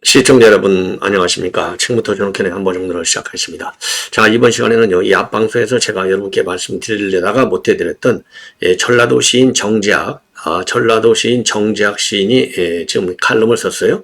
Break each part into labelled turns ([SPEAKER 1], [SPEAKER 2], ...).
[SPEAKER 1] 시청자 여러분 안녕하십니까. 지금부터 저녁에 한번 정도를 시작하겠습니다. 자, 이번 시간에는요, 이 앞방송에서 제가 여러분께 말씀드리려다가 못해드렸던 전라도 시인 정재학, 전라도 시인 정재학 시인이 지금 칼럼을 썼어요.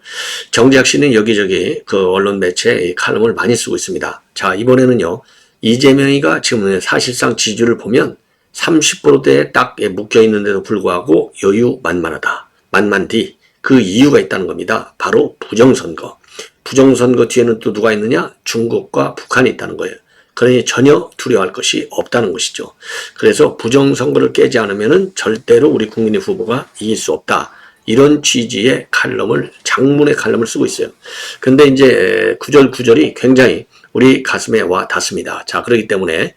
[SPEAKER 1] 정재학 시인은 여기저기 그 언론 매체에 칼럼을 많이 쓰고 있습니다. 자, 이번에는요, 이재명이가 지금 사실상 지지율을 보면 30%대에 딱 묶여 있는데도 불구하고 여유만만하다. 만만디. 그 이유가 있다는 겁니다. 바로 부정선거. 부정선거 뒤에는 또 누가 있느냐? 중국과 북한이 있다는 거예요. 그러니 전혀 두려워할 것이 없다는 것이죠. 그래서 부정선거를 깨지 않으면 절대로 우리 국민의 후보가 이길 수 없다. 이런 취지의 칼럼을, 장문의 칼럼을 쓰고 있어요. 근데 이제 구절구절이 굉장히 우리 가슴에 와 닿습니다. 자, 그렇기 때문에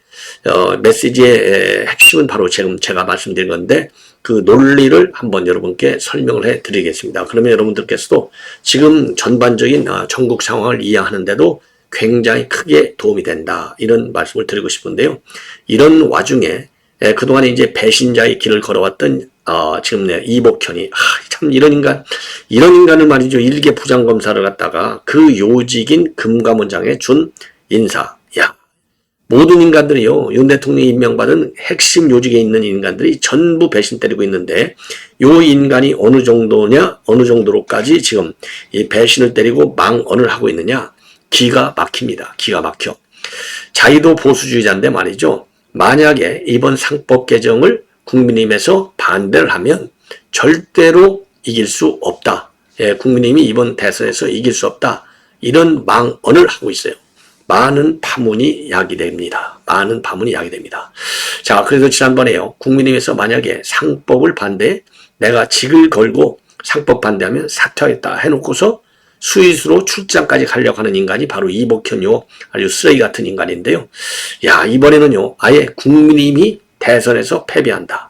[SPEAKER 1] 메시지의 핵심은 바로 지금 제가 말씀드린 건데, 그 논리를 한번 여러분께 설명을 해 드리겠습니다. 그러면 여러분들께서도 지금 전반적인 전국 상황을 이해하는데도 굉장히 크게 도움이 된다. 이런 말씀을 드리고 싶은데요. 이런 와중에 그동안에 이제 배신자의 길을 걸어왔던 지금 이복현이 참 이런 인간을 말이죠. 일개 부장검사를 갖다가 그 요직인 금감원장에 준 인사. 야, 모든 인간들이요, 윤 대통령이 임명받은 핵심 요직에 있는 인간들이 전부 배신 때리고 있는데, 요 인간이 어느 정도냐, 어느 정도로까지 지금 이 배신을 때리고 망언을 하고 있느냐, 기가 막힙니다. 기가 막혀. 자기도 보수주의자인데 말이죠. 만약에 이번 상법 개정을 국민의힘에서 반대를 하면 절대로 이길 수 없다. 국민의힘이 이번 대선에서 이길 수 없다. 이런 망언을 하고 있어요. 많은 파문이 야기됩니다. 많은 파문이 야기됩니다. 자, 그래서 지난번에요, 국민의힘에서 만약에 상법을 반대해 내가 직을 걸고 상법 반대하면 사퇴하겠다 해놓고서 스위스로 출장까지 가려고 하는 인간이 바로 이복현요, 아주 쓰레기 같은 인간인데요. 야, 이번에는요, 아예 국민의힘이 대선에서 패배한다.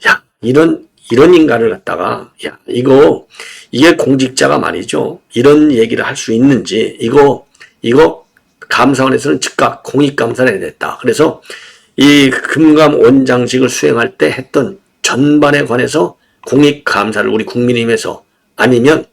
[SPEAKER 1] 야, 이런 인간을 갖다가, 야, 이게 공직자가 말이죠, 이런 얘기를 할 수 있는지, 이거 감사원에서는 즉각 공익감사를 해야 됐다. 그래서 이 금감원장직을 수행할 때 했던 전반에 관해서 공익감사를 우리 국민의힘에서 아니면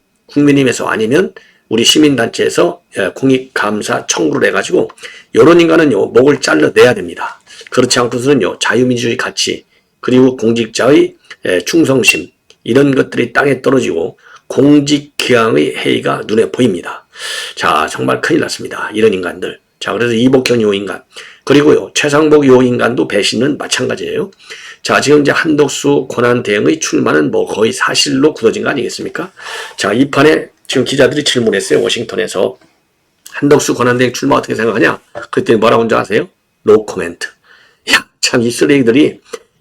[SPEAKER 1] 우리 시민단체에서 공익감사 청구를 해가지고 이런 인간은요, 목을 잘라내야 됩니다. 그렇지 않고서는요, 자유민주주의 가치 그리고 공직자의 충성심 이런 것들이 땅에 떨어지고 공직기강의 해이가 눈에 보입니다. 자, 정말 큰일 났습니다. 이런 인간들. 자, 그래서 이복현 요 인간, 그리고요, 최상복 요 인간도 배신은 마찬가지예요. 자, 지금 이제 한덕수 권한대행의 출마는 뭐 거의 사실로 굳어진 거 아니겠습니까? 자, 이 판에 지금 기자들이 질문했어요. 워싱턴에서. 한덕수 권한대행 출마 어떻게 생각하냐? 그랬더니 뭐라고 한지 아세요? 노 코멘트. 야, 참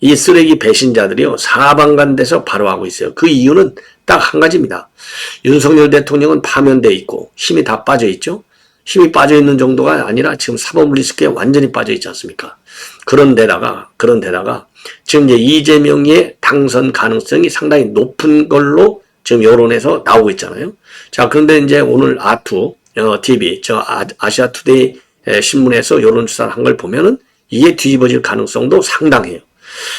[SPEAKER 1] 이 쓰레기 배신자들이요, 사방간대서 바로 하고 있어요. 그 이유는 딱 한 가지입니다. 윤석열 대통령은 파면돼 있고 힘이 다 빠져 있죠. 힘이 빠져 있는 정도가 아니라 지금 사법 리스크에 완전히 빠져 있지 않습니까? 그런데다가 지금 이제 이재명의 당선 가능성이 상당히 높은 걸로 지금 여론에서 나오고 있잖아요. 자, 그런데 이제 오늘 아투 TV, 아시아 투데이 신문에서 여론조사를 한 걸 보면은 이게 뒤집어질 가능성도 상당해요.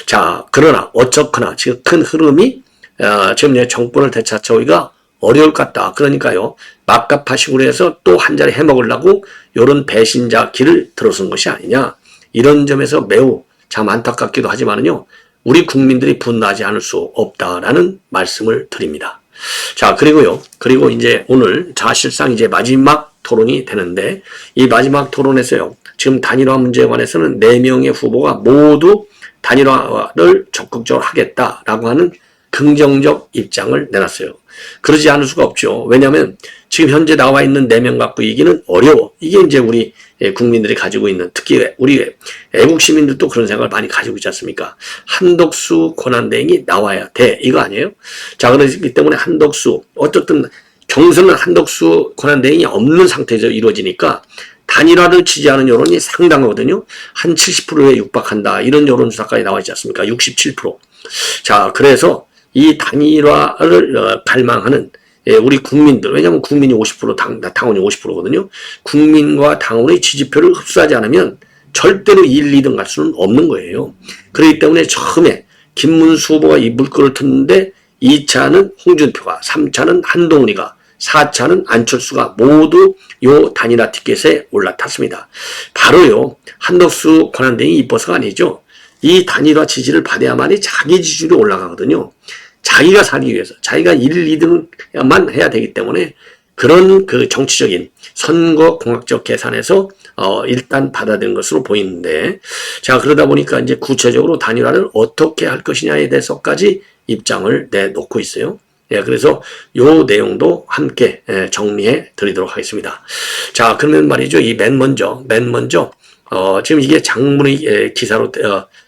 [SPEAKER 1] 자, 그러나 어쨌거나 지금 큰 흐름이 지금 정권을 되찾아오기가 어려울 것 같다. 그러니까요, 막가파식으로 해서 또 한 자리 해먹으려고 이런 배신자 길을 들어선 것이 아니냐. 이런 점에서 매우 참 안타깝기도 하지만은요, 우리 국민들이 분노하지 않을 수 없다라는 말씀을 드립니다. 자, 그리고 이제 오늘 사실상 이제 마지막 토론이 되는데, 이 마지막 토론에서요, 지금 단일화 문제에 관해서는 4명의 후보가 모두 단일화를 적극적으로 하겠다라고 하는 긍정적 입장을 내놨어요. 그러지 않을 수가 없죠. 왜냐하면 지금 현재 나와 있는 4명 갖고 이기는 어려워. 이게 이제 우리 국민들이 가지고 있는, 특히 우리 애국 시민들도 그런 생각을 많이 가지고 있지 않습니까? 한덕수 권한대행이 나와야 돼. 이거 아니에요? 자, 그렇기 때문에 한덕수, 어쨌든 경선은 한덕수 권한대행이 없는 상태에서 이루어지니까 단일화를 지지하는 여론이 상당하거든요. 한 70%에 육박한다. 이런 여론조사까지 나와 있지 않습니까? 67%. 자, 그래서 이 단일화를 갈망하는 우리 국민들, 왜냐하면 국민이 50%, 당원이 50%거든요. 국민과 당원의 지지표를 흡수하지 않으면 절대로 1, 2등 갈 수는 없는 거예요. 그렇기 때문에 처음에 김문수 후보가 이 물꼬를 텄는데 2차는 홍준표가, 3차는 한동훈이가, 4차는 안철수가 모두 요 단일화 티켓에 올라탔습니다. 바로요, 한덕수 권한대행이 이뻐서가 아니죠. 이 단일화 지지를 받아야만이 자기 지지율이 올라가거든요. 자기가 살기 위해서, 자기가 1, 2등만 해야 되기 때문에 그런 그 정치적인 선거 공학적 계산에서 일단 받아들인 것으로 보이는데, 자, 그러다 보니까 이제 구체적으로 단일화를 어떻게 할 것이냐에 대해서까지 입장을 내놓고 있어요. 예, 그래서 요 내용도 함께 정리해 드리도록 하겠습니다. 자, 그러면 말이죠. 이 맨 먼저, 지금 이게 장문의 기사로,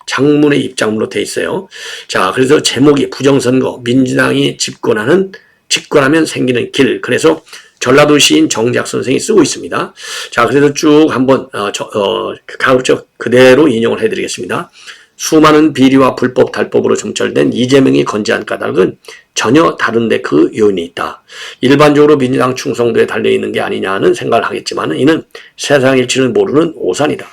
[SPEAKER 1] 장문의 입장문으로 돼 있어요. 자, 그래서 제목이 부정선거, 민주당이 집권하면 생기는 길. 그래서 전라도 시인 정재학 선생이 쓰고 있습니다. 자, 그래서 쭉 한번, 가급적 그대로 인용을 해드리겠습니다. 수많은 비리와 불법, 달법으로 점철된 이재명이 건재한 까닭은 전혀 다른데 그 요인이 있다. 일반적으로 민주당 충성도에 달려있는 게 아니냐는 생각을 하겠지만 이는 세상 일치를 모르는 오산이다.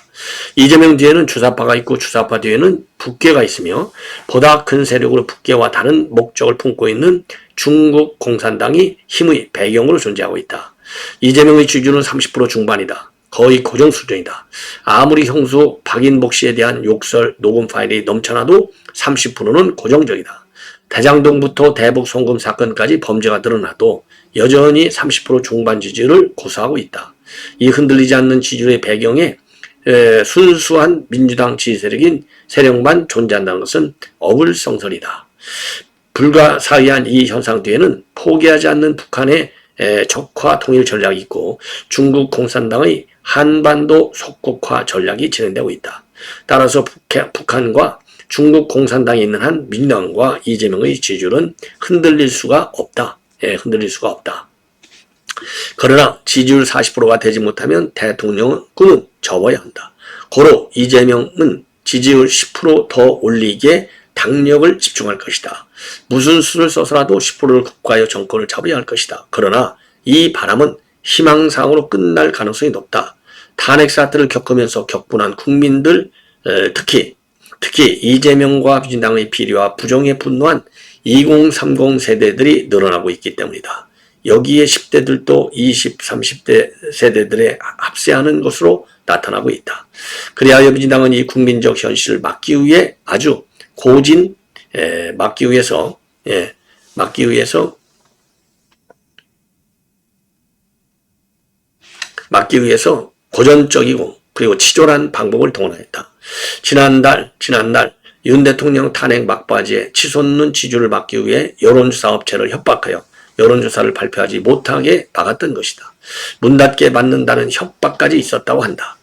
[SPEAKER 1] 이재명 뒤에는 주사파가 있고 주사파 뒤에는 북괴가 있으며 보다 큰 세력으로 북괴와 다른 목적을 품고 있는 중국 공산당이 힘의 배경으로 존재하고 있다. 이재명의 지지율은 30% 중반이다. 거의 고정 수준이다. 아무리 형수 박인복 씨에 대한 욕설 녹음 파일이 넘쳐나도 30%는 고정적이다. 대장동부터 대북 송금 사건까지 범죄가 드러나도 여전히 30% 중반 지지율을 고수하고 있다. 이 흔들리지 않는 지지율의 배경에 순수한 민주당 지지 세력만 존재한다는 것은 어불성설이다. 불가사의한 이 현상 뒤에는 포기하지 않는 북한의 적화 통일 전략이 있고 중국 공산당의 한반도 속국화 전략이 진행되고 있다. 따라서 북한과 중국 공산당에 있는 한 민주당과 이재명의 지지율은 흔들릴 수가 없다. 흔들릴 수가 없다. 그러나 지지율 40%가 되지 못하면 대통령은 꿈은 접어야 한다. 고로 이재명은 지지율 10%더 올리기에 당력을 집중할 것이다. 무슨 수를 써서라도 10%를 극과하여 정권을 잡아야 할 것이다. 그러나 이 바람은 희망사항으로 끝날 가능성이 높다. 탄핵 사태를 겪으면서 격분한 국민들, 특히 이재명과 민주당의 비리와 부정에 분노한 2030 세대들이 늘어나고 있기 때문이다. 여기에 10대들도 20, 30대 세대들에 합세하는 것으로 나타나고 있다. 그리하여 민주당은 이 국민적 현실을 막기 위해 아주 막기 위해서 고전적이고 그리고 치졸한 방법을 동원했다. 지난달 윤 대통령 탄핵 막바지에 치솟는 지지율을 막기 위해 여론조사 업체를 협박하여 여론조사를 발표하지 못하게 막았던 것이다. 문 닫게 만든다는 협박까지 있었다고 한다.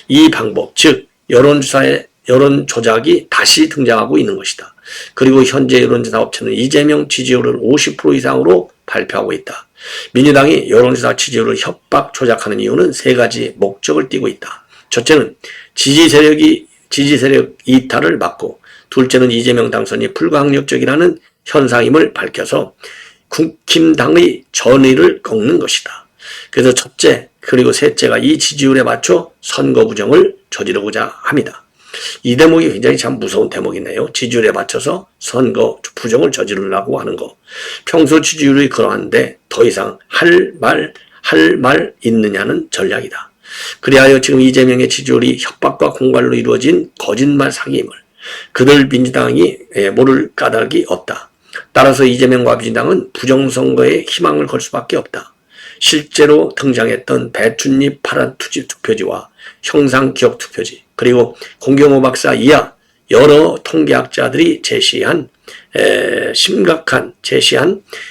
[SPEAKER 1] 이 방법, 즉 여론 조작이 다시 등장하고 있는 것이다. 그리고 현재 여론조사 업체는 이재명 지지율을 50% 이상으로 발표하고 있다. 민주당이 여론조사 지지율을 협박 조작하는 이유는 세 가지 목적을 띠고 있다. 첫째는 지지 세력 이탈을 막고, 둘째는 이재명 당선이 불가항력적이라는 현상임을 밝혀서 국힘당의 전의를 꺾는 것이다. 그래서 첫째 그리고 셋째가 이 지지율에 맞춰 선거 부정을 저지르고자 합니다. 이 대목이 굉장히 참 무서운 대목이네요. 지지율에 맞춰서 선거 부정을 저지르려고 하는 거. 평소 지지율이 그러한데 더 이상 할 말 있느냐는 전략이다. 그리하여 지금 이재명의 지지율이 협박과 공갈로 이루어진 거짓말 사기임을 그들 민주당이 모를 까닭이 없다. 따라서 이재명과 민주당은 부정선거에 희망을 걸 수밖에 없다. 실제로 등장했던 배춧잎 파란 투표지와 형상기억 투표지, 그리고 공경호 박사 이하 여러 통계학자들이 제시한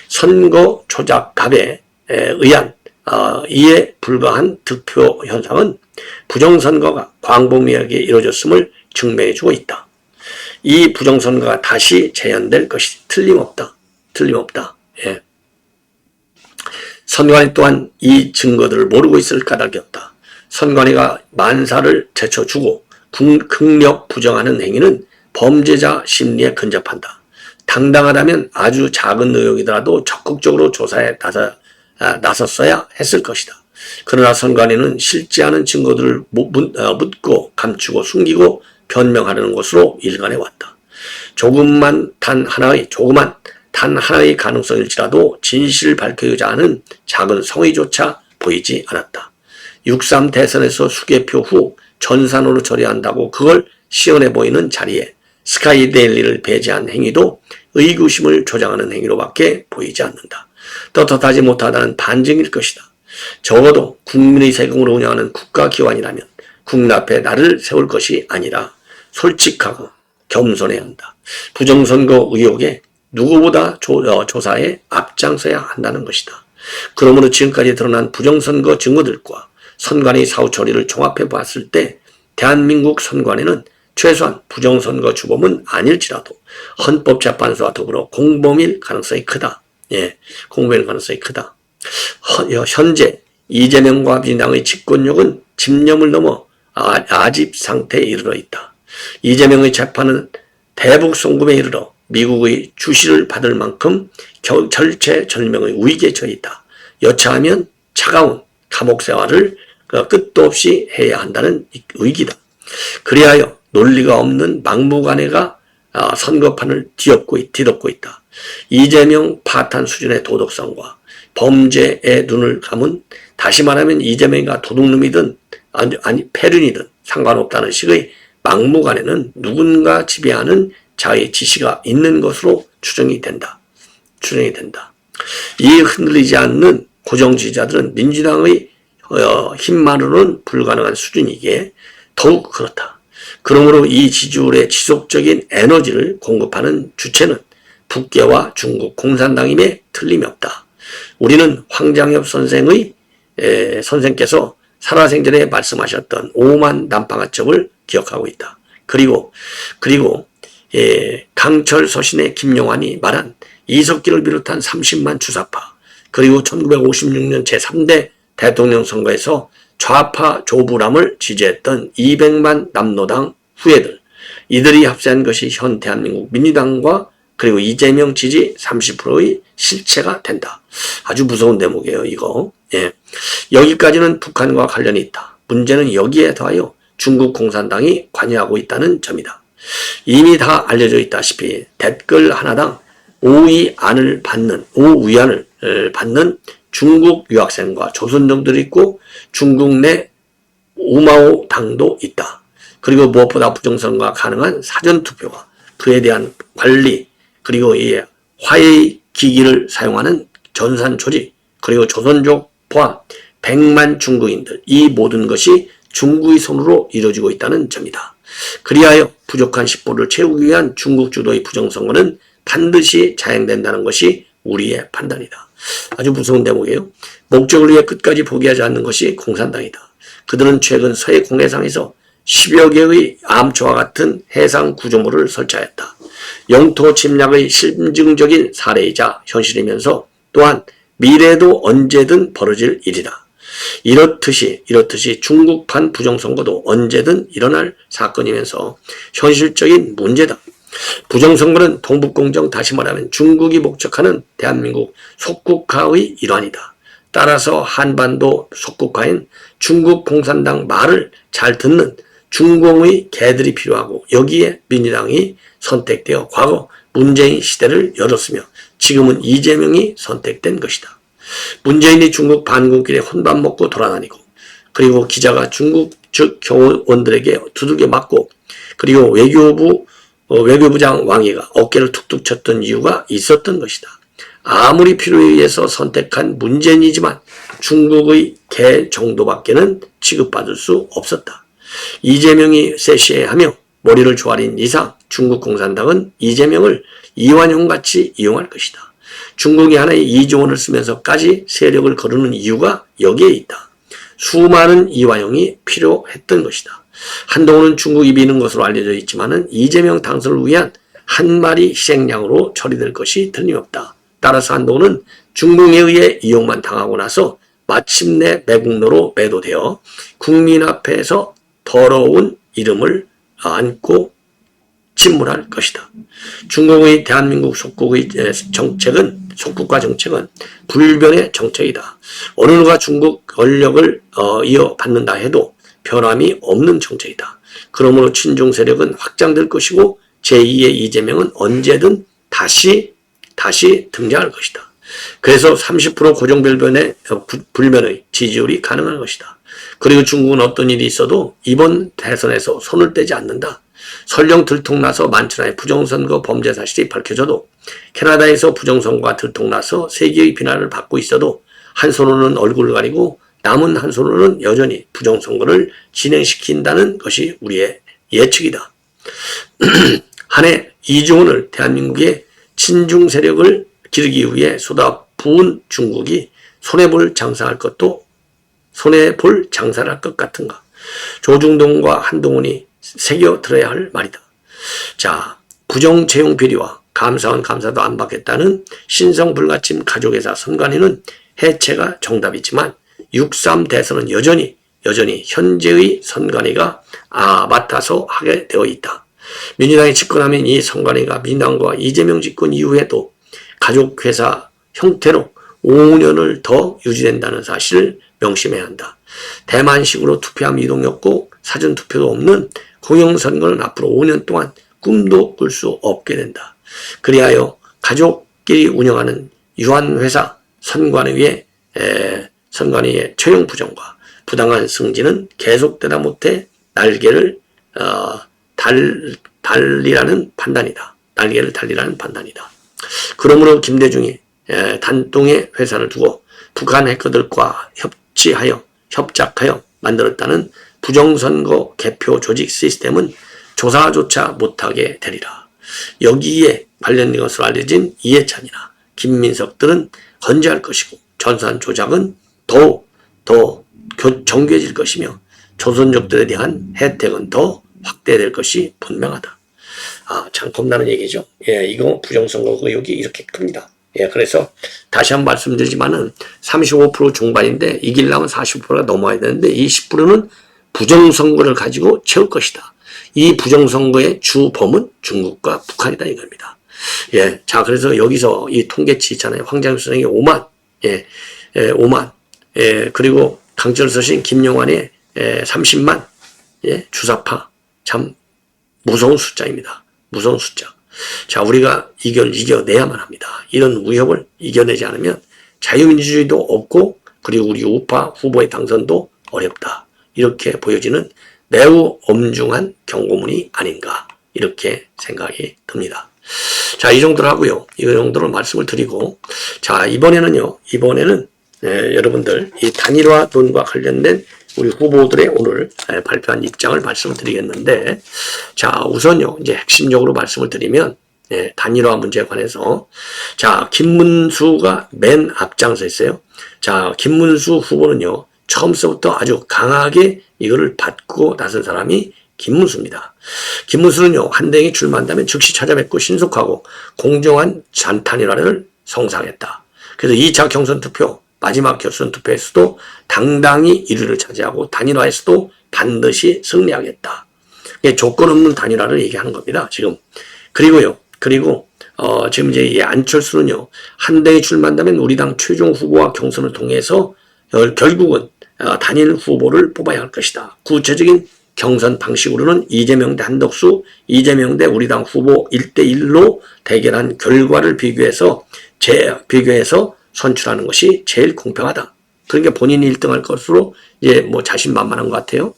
[SPEAKER 1] 선거 조작갑에 의한 이에 불과한 득표 현상은 부정선거가 광범위하게 이루어졌음을 증명해주고 있다. 이 부정선거가 다시 재현될 것이 틀림없다. 예. 선관위 또한 이 증거들을 모르고 있을 까닭이 없다. 선관위가 만사를 제쳐주고 극력 부정하는 행위는 범죄자 심리에 근접한다. 당당하다면 아주 작은 의혹이더라도 적극적으로 조사에 나섰어야 했을 것이다. 그러나 선관위는 실지 않은 증거들을 묻고 감추고 숨기고 변명하려는 것으로 일관해 왔다. 조그만 단 하나의 가능성일지라도 진실을 밝히고자 하는 작은 성의조차 보이지 않았다. 6.3 대선에서 수개표 후 전산으로 처리한다고 그걸 시연해 보이는 자리에 스카이데일리를 배제한 행위도 의구심을 조장하는 행위로밖에 보이지 않는다. 떳떳하지 못하다는 반증일 것이다. 적어도 국민의 세금으로 운영하는 국가기관이라면 국민 앞에 나를 세울 것이 아니라 솔직하고 겸손해야 한다. 부정선거 의혹에 누구보다 조사에 앞장서야 한다는 것이다. 그러므로 지금까지 드러난 부정선거 증거들과 선관위 사후 처리를 종합해 봤을 때 대한민국 선관위는 최소한 부정선거 주범은 아닐지라도 헌법재판소와 더불어 공범일 가능성이 크다. 공범일 가능성이 크다. 현재 이재명과 민주당의 집권력은 집념을 넘어 아집 상태에 이르러 있다. 이재명의 재판은 대북 송금에 이르러 미국의 주시를 받을 만큼 절체절명의 위기에 처해 있다. 여차하면 차가운 감옥 생활을 끝도 없이 해야 한다는 위기다. 그리하여 논리가 없는 막무가내가 선거판을 뒤덮고 있다. 이재명 파탄 수준의 도덕성과 범죄에 눈을 감은, 다시 말하면 이재명이가 도둑놈이든 아니 패륜이든 상관없다는 식의 막무가내는 누군가 지배하는 자의 지시가 있는 것으로 추정이 된다. 이 흔들리지 않는 고정지지자들은 민주당의 힘만으로는 불가능한 수준이기에 더욱 그렇다. 그러므로 이 지지율의 지속적인 에너지를 공급하는 주체는 북계와 중국 공산당임에 틀림이 없다. 우리는 황장엽 선생께서 살아생전에 말씀하셨던 오만 난방화법을 기억하고 있다. 그리고 강철 서신의 김용환이 말한 이석기를 비롯한 30만 주사파, 그리고 1956년 제3대 대통령 선거에서 좌파 조부람을 지지했던 200만 남노당 후예들, 이들이 합세한 것이 현 대한민국 민주당과 그리고 이재명 지지 30%의 실체가 된다. 아주 무서운 대목이에요, 이거. 여기까지는 북한과 관련이 있다. 문제는 여기에 더하여 중국 공산당이 관여하고 있다는 점이다. 이미 다 알려져 있다시피 댓글 하나당 5위안을 받는 중국 유학생과 조선족들이 있고 중국 내 우마오 당도 있다. 그리고 무엇보다 부정선거가 가능한 사전투표와 그에 대한 관리, 그리고 이 화해 기기를 사용하는 전산 조직, 그리고 조선족 포함 100만 중국인들, 이 모든 것이 중국의 손으로 이루어지고 있다는 점이다. 그리하여 부족한 십보를 채우기 위한 중국 주도의 부정선거는 반드시 자행된다는 것이 우리의 판단이다. 아주 무서운 대목이에요. 목적을 위해 끝까지 포기하지 않는 것이 공산당이다. 그들은 최근 서해 공해상에서 10여 개의 암초와 같은 해상 구조물을 설치하였다. 영토 침략의 심증적인 사례이자 현실이면서 또한 미래에도 언제든 벌어질 일이다. 이렇듯이 중국판 부정선거도 언제든 일어날 사건이면서 현실적인 문제다. 부정선거는 동북공정, 다시 말하면 중국이 목적하는 대한민국 속국화의 일환이다. 따라서 한반도 속국화엔 중국 공산당 말을 잘 듣는 중공의 개들이 필요하고, 여기에 민주당이 선택되어 과거 문재인 시대를 열었으며 지금은 이재명이 선택된 것이다. 문재인이 중국 반군길에 혼밥 먹고 돌아다니고, 그리고 기자가 중국 측 교원들에게 두들겨 맞고, 그리고 외교부장 왕이가 어깨를 툭툭 쳤던 이유가 있었던 것이다. 아무리 필요에 의해서 선택한 문재인이지만 중국의 개 정도밖에는 취급받을 수 없었다. 이재명이 세시해하며 머리를 조아린 이상 중국 공산당은 이재명을 이완용같이 이용할 것이다. 중국이 하나의 이조원을 쓰면서까지 세력을 거르는 이유가 여기에 있다. 수많은 이완용이 필요했던 것이다. 한동훈은 중국이 비는 것으로 알려져 있지만 이재명 당선을 위한 한 마리 희생양으로 처리될 것이 틀림없다. 따라서 한동훈은 중국에 의해 이용만 당하고 나서 마침내 매국노로 매도되어 국민 앞에서 더러운 이름을 안고 침몰할 것이다. 중국의 대한민국 속국의 정책은 속국가 정책은 불변의 정책이다. 어느 누가 중국 권력을 이어받는다 해도 변함이 없는 정책이다. 그러므로 친중 세력은 확장될 것이고 제2의 이재명은 언제든 다시 등장할 것이다. 그래서 30% 불변의 지지율이 가능한 것이다. 그리고 중국은 어떤 일이 있어도 이번 대선에서 손을 떼지 않는다. 설령 들통나서 만천하에 부정선거 범죄 사실이 밝혀져도 캐나다에서 부정선거가 들통나서 세계의 비난을 받고 있어도 한 손으로는 얼굴을 가리고 남은 한 손으로는 여전히 부정선거를 진행시킨다는 것이 우리의 예측이다. 한해 이주원을 대한민국의 친중 세력을 기르기 위해 쏟아부은 중국이 손해볼 장사를 할 것 같은가. 조중동과 한동훈이 새겨들어야 할 말이다. 자, 부정채용 비리와 감사원 감사도 안 받겠다는 신성불가침 가족회사 선관위는 해체가 정답이지만 6.3 대선은 여전히 현재의 선관위가 맡아서 하게 되어 있다. 민주당이 집권하면 이 선관위가 민주당과 이재명 집권 이후에도 가족회사 형태로 5년을 더 유지된다는 사실을 명심해야 한다. 대만식으로 투표함 이동이 없고 사전투표도 없는 공영선거는 앞으로 5년 동안 꿈도 꿀 수 없게 된다. 그리하여 가족끼리 운영하는 유한회사 선관위의 채용 부정과 부당한 승진은 계속되다 못해 날개를 달리라는 판단이다. 그러므로 김대중이 단동의 회사를 두고 북한 해커들과 협작하여 만들었다는 부정선거 개표 조직 시스템은 조사조차 못하게 되리라. 여기에 관련된 것으로 알려진 이해찬이나 김민석들은 건재할 것이고 전산 조작은 더 정교해질 것이며 조선족들에 대한 혜택은 더 확대될 것이 분명하다. 참 겁나는 얘기죠. 이거 부정선거 의혹이 이렇게 큽니다. 그래서 다시 한번 말씀드리지만은 35% 중반인데 이기려면 40%가 넘어야 되는데 이 10%는 부정선거를 가지고 채울 것이다. 이 부정선거의 주범은 중국과 북한이다 이겁니다. 자, 그래서 여기서 이 통계치 있잖아요. 황장엽 선생이 5만, 5만, 그리고 강철 서신 김용환의 30만, 주사파. 참 무서운 숫자입니다. 무서운 숫자. 자, 우리가 이겨내야만 합니다. 이런 위협을 이겨내지 않으면 자유민주주의도 없고 그리고 우리 우파 후보의 당선도 어렵다. 이렇게 보여지는 매우 엄중한 경고문이 아닌가 이렇게 생각이 듭니다. 자, 이 정도로 하고요. 이 정도로 말씀을 드리고 자, 이번에는 여러분들 이 단일화론과 관련된 우리 후보들의 오늘 발표한 입장을 말씀을 드리겠는데 자, 우선요 이제 핵심적으로 말씀을 드리면 단일화 문제에 관해서 자, 김문수가 맨 앞장서 있어요. 자, 김문수 후보는요 처음서부터 아주 강하게 이거를 받고 나선 사람이 김문수입니다. 김문수는요 한대행이 출마한다면 즉시 찾아뵙고 신속하고 공정한 단일화를 성사하겠다. 그래서 2차 경선 투표 마지막 결선 투표에서도 당당히 1위를 차지하고 단일화에서도 반드시 승리하겠다. 조건 없는 단일화를 얘기하는 겁니다. 지금. 그리고 지금 이제 이 안철수는요, 한대에 출마한다면 우리 당 최종 후보와 경선을 통해서 결국은 단일 후보를 뽑아야 할 것이다. 구체적인 경선 방식으로는 이재명 대 한덕수, 이재명 대 우리 당 후보 1대1로 대결한 결과를 비교해서 선출하는 것이 제일 공평하다. 그러니까 본인이 1등할 것으로 이제 뭐 자신만만한 것 같아요.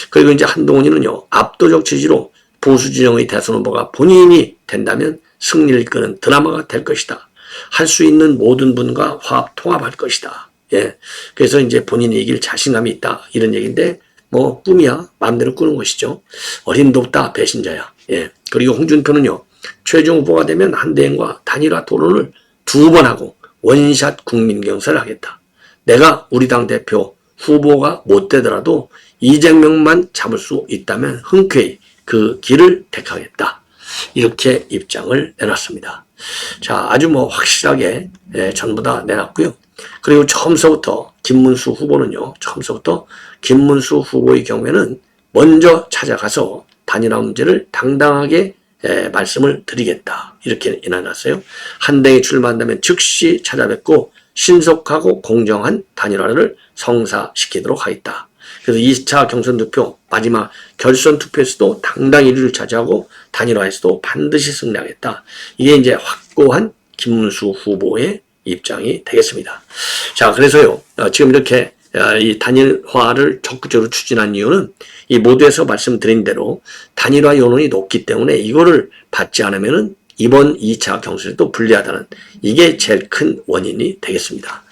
[SPEAKER 1] 그리고 이제 한동훈이는요, 압도적 지지로 보수 진영의 대선 후보가 본인이 된다면 승리를 이끄는 드라마가 될 것이다. 할 수 있는 모든 분과 통합할 것이다. 그래서 이제 본인이 이길 자신감이 있다. 이런 얘기인데, 뭐, 꿈이야. 마음대로 꾸는 것이죠. 어림도 없다. 배신자야. 그리고 홍준표는요, 최종 후보가 되면 한대행과 단일화 토론을 2번 하고, 원샷 국민경선을 하겠다. 내가 우리 당 대표 후보가 못 되더라도 이재명만 잡을 수 있다면 흔쾌히 그 길을 택하겠다. 이렇게 입장을 내놨습니다. 자, 아주 뭐 확실하게 전부 다 내놨고요. 그리고 처음서부터 김문수 후보의 경우에는 먼저 찾아가서 단일화 문제를 당당하게 말씀을 드리겠다. 이렇게 인하놨어요. 한당이 출마한다면 즉시 찾아뵙고 신속하고 공정한 단일화를 성사시키도록 하겠다. 그래서 2차 경선 투표, 마지막 결선 투표에서도 당당 1위를 차지하고 단일화에서도 반드시 승리하겠다. 이게 이제 확고한 김문수 후보의 입장이 되겠습니다. 자, 그래서요, 지금 이렇게 이 단일화를 적극적으로 추진한 이유는 이 모두에서 말씀드린 대로 단일화 여론이 높기 때문에 이거를 받지 않으면은 이번 2차 경선에도 불리하다는 이게 제일 큰 원인이 되겠습니다.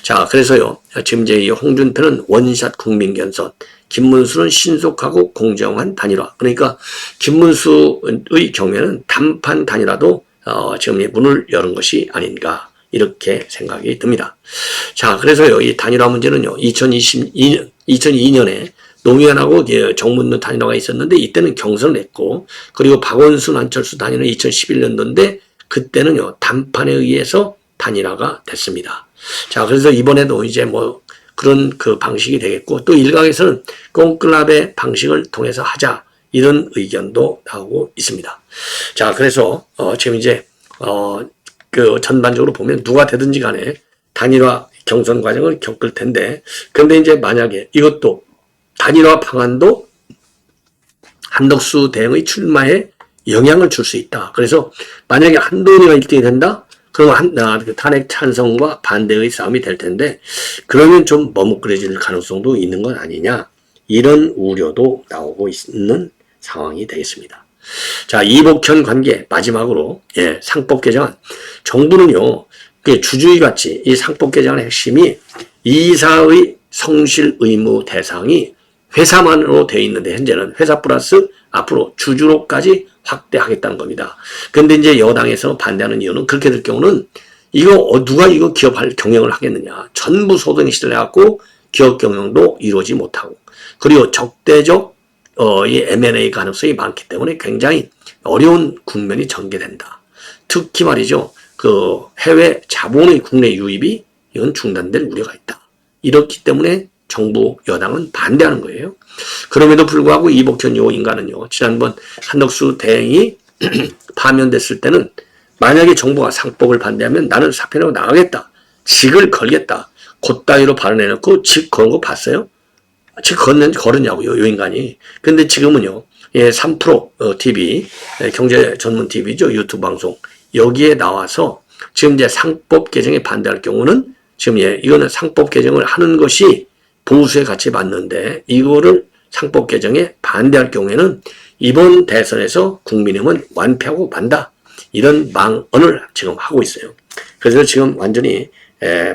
[SPEAKER 1] 자, 그래서요, 지금 이제 이 홍준표는 원샷 국민견선, 김문수는 신속하고 공정한 단일화. 그러니까 김문수의 경우에는 단판 단일화도 지금 이 문을 여는 것이 아닌가. 이렇게 생각이 듭니다. 자, 그래서요, 이 단일화 문제는요, 2002년에 노무현하고 정문론 단일화가 있었는데, 이때는 경선을 했고, 그리고 박원순, 안철수 단일화는 2011년도인데, 그때는요, 단판에 의해서 단일화가 됐습니다. 자, 그래서 이번에도 이제 뭐, 그런 그 방식이 되겠고, 또 일각에서는 꽁클라베 방식을 통해서 하자, 이런 의견도 나오고 있습니다. 자, 그래서, 지금 이제, 그 전반적으로 보면 누가 되든지 간에 단일화 경선 과정을 겪을 텐데, 근데 이제 만약에 이것도 단일화 방안도 한덕수 대행의 출마에 영향을 줄 수 있다. 그래서 만약에 한동훈이가 1등이 된다? 그러면 탄핵 찬성과 반대의 싸움이 될 텐데, 그러면 좀 머뭇거려질 가능성도 있는 건 아니냐. 이런 우려도 나오고 있는 상황이 되겠습니다. 자, 이복현 관계 마지막으로 상법 개정안. 정부는요, 주주의 가치, 이 상법 개정안의 핵심이 이사의 성실 의무 대상이 회사만으로 되어 있는데, 현재는 회사 플러스 앞으로 주주로까지 확대하겠다는 겁니다. 근데 이제 여당에서 반대하는 이유는, 그렇게 될 경우는 누가 이거 경영을 하겠느냐. 전부 소득이 실려갖고 기업 경영도 이루어지지 못하고, 그리고 적대적 이 M&A 가능성이 많기 때문에 굉장히 어려운 국면이 전개된다. 특히 말이죠, 그 해외 자본의 국내 유입이 이건 중단될 우려가 있다. 이렇기 때문에 정부 여당은 반대하는 거예요. 그럼에도 불구하고 이복현 요 인간은요, 지난번 한덕수 대행이 파면됐을 때는 만약에 정부가 상법을 반대하면 나는 사표내고 나가겠다. 직을 걸겠다. 곧따위로 발언해놓고 직 거는 거 봤어요? 즉 걸었냐고요, 요 인간이. 근데 지금은요, 3프로 TV, 경제 전문 TV죠, 유튜브 방송. 여기에 나와서 지금 이제 상법 개정에 반대할 경우는 지금 이거는 상법 개정을 하는 것이 보수의 가치에 맞는데, 이거를 상법 개정에 반대할 경우에는 이번 대선에서 국민의힘은 완패하고 만다. 이런 망언을 지금 하고 있어요. 그래서 지금 완전히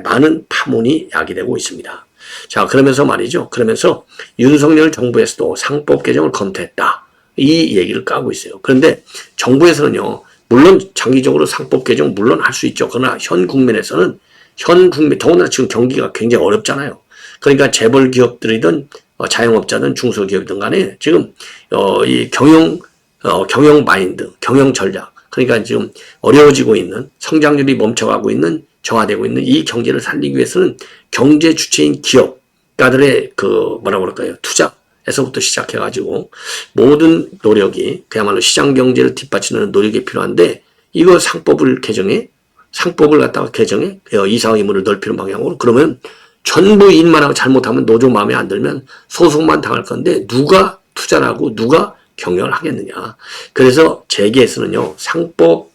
[SPEAKER 1] 많은 파문이 야기되고 있습니다. 자, 그러면서 말이죠. 그러면서 윤석열 정부에서도 상법 개정을 검토했다. 이 얘기를 까고 있어요. 그런데 정부에서는요, 물론 장기적으로 상법 개정 물론 할 수 있죠. 그러나 현 국면에서는 더구나 지금 경기가 굉장히 어렵잖아요. 그러니까 재벌 기업들이든 자영업자든 중소기업이든 간에 지금 이 경영 마인드, 경영 전략, 그러니까 지금 어려워지고 있는, 성장률이 멈춰가고 있는, 저하되고 있는 이 경제를 살리기 위해서는 경제 주체인 기업가들의 투자에서부터 시작해가지고 모든 노력이 그야말로 시장 경제를 뒷받치는 노력이 필요한데, 이거 상법을 갖다가 개정해 이사 의무를 넓히는 방향으로, 그러면 전부 일만 하고 잘못하면 노조 마음에 안 들면 소송만 당할 건데 누가 투자를 하고 누가 경영을 하겠느냐. 그래서 재계에서는요, 상법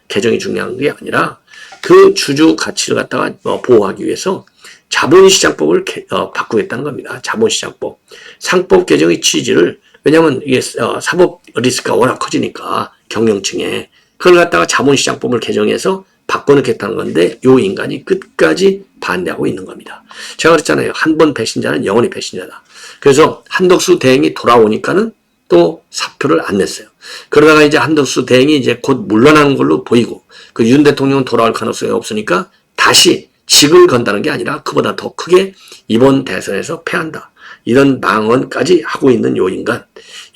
[SPEAKER 1] 개정이 중요한 게 아니라 그 주주 가치를 갖다가 보호하기 위해서 자본시장법을 바꾸겠다는 겁니다. 자본시장법. 상법 개정의 취지를, 왜냐하면 이게 사법 리스크가 워낙 커지니까 경영층에 그걸 갖다가 자본시장법을 개정해서 바꿔놓겠다는 건데, 요 인간이 끝까지 반대하고 있는 겁니다. 제가 그랬잖아요. 한 번 배신자는 영원히 배신자다. 그래서 한덕수 대행이 돌아오니까는 또 사표를 안 냈어요. 그러다가 이제 한덕수 대행이 이제 곧 물러나는 걸로 보이고, 그 윤 대통령은 돌아올 가능성이 없으니까 다시 직을 건다는 게 아니라 그보다 더 크게 이번 대선에서 패한다. 이런 망언까지 하고 있는 요 인간.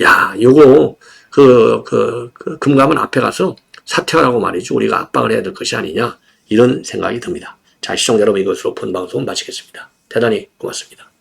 [SPEAKER 1] 야, 요거 금감원 앞에 가서 사퇴하라고 말이죠. 우리가 압박을 해야 될 것이 아니냐. 이런 생각이 듭니다. 자, 시청자 여러분, 이것으로 본 방송 마치겠습니다. 대단히 고맙습니다.